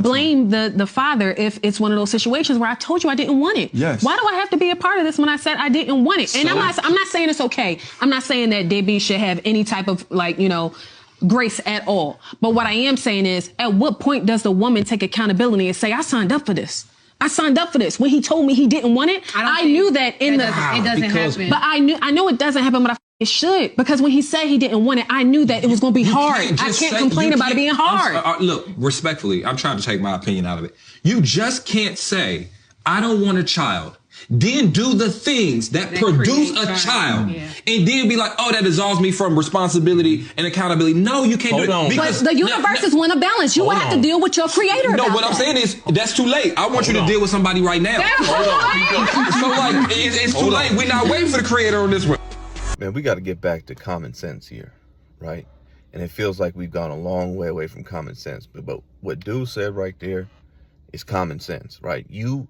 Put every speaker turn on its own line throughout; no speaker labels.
blame the father if it's one of those situations where I told you I didn't want it.
Yes.
Why do I have to be a part of this when I said I didn't want it? And I'm not saying it's okay. I'm not saying that deadbeat should have any type of grace at all. But what I am saying is, at what point does the woman take accountability and say, I signed up for this? I signed up for this. When he told me he didn't want it, I knew that it doesn't happen. But I know it doesn't happen, but it should. Because when he said he didn't want it, I knew that it was going to be hard. I can't complain about it being hard.
Look, respectfully, I'm trying to take my opinion out of it. You just can't say, I don't want a child, then do the things that produce a child, and then be like, oh, that absolves me from responsibility and accountability. No, you can't do it. Because
but the universe is one of balance. You will have to deal with your creator.
No, what I'm saying is, that's too late. I want you to deal with somebody right now. So, like, it's too late. We're not waiting for the creator on this one.
Man, we got to get back to common sense here, right? And it feels like we've gone a long way away from common sense. But what Dude said right there is common sense, right? You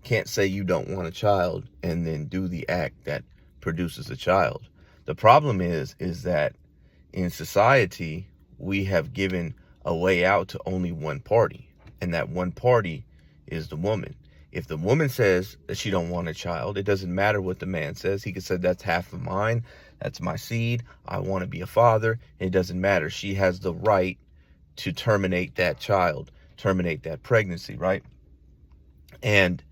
can't say you don't want a child and then do the act that produces a child. The problem is that in society, we have given a way out to only one party, and that one party is the woman. If the woman says that she don't want a child, it doesn't matter what the man says. He could say, that's half of mine, that's my seed, I want to be a father. It doesn't matter. She has the right to terminate that child, terminate that pregnancy, right? And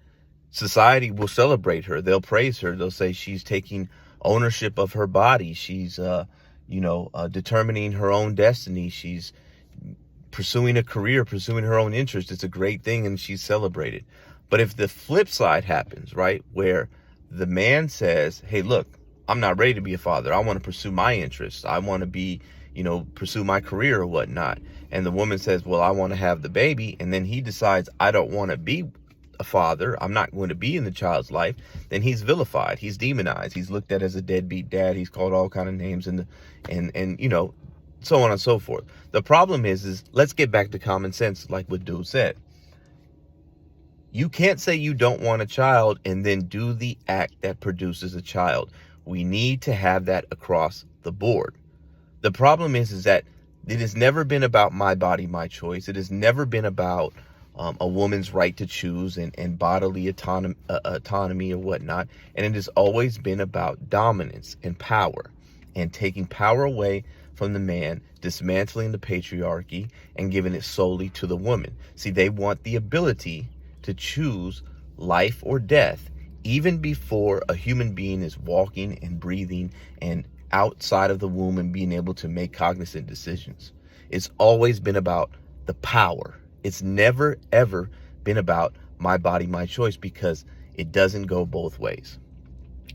society will celebrate her. They'll praise her. They'll say she's taking ownership of her body. She's, determining her own destiny. She's pursuing a career, pursuing her own interest. It's a great thing, and she's celebrated. But if the flip side happens, right, where the man says, hey, look, I'm not ready to be a father. I want to pursue my interests. I want to be, pursue my career or whatnot. And the woman says, well, I want to have the baby. And then he decides, I don't want to be a father, I'm not going to be in the child's life, then he's vilified, he's demonized, he's looked at as a deadbeat dad, he's called all kind of names, and so on and so forth. The problem is let's get back to common sense, like what Dude said. You can't say you don't want a child and then do the act that produces a child. We need to have that across the board. The problem is that it has never been about my body, my choice. It has never been about a woman's right to choose and bodily autonomy or whatnot. And it has always been about dominance and power and taking power away from the man, dismantling the patriarchy and giving it solely to the woman. See, they want the ability to choose life or death even before a human being is walking and breathing and outside of the womb and being able to make cognizant decisions. It's always been about the power. It's never, ever been about my body, my choice, because it doesn't go both ways.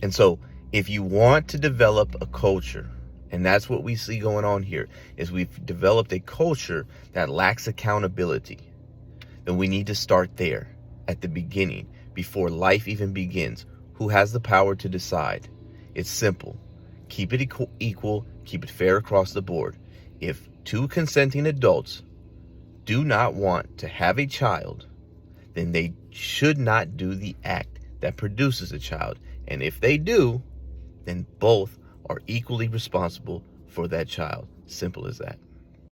And so if you want to develop a culture, and that's what we see going on here, is we've developed a culture that lacks accountability, then we need to start there at the beginning, before life even begins. Who has the power to decide? It's simple. Keep it equal, keep it fair across the board. If two consenting adults do not want to have a child, then they should not do the act that produces a child. And if they do, then both are equally responsible for that child. Simple as that.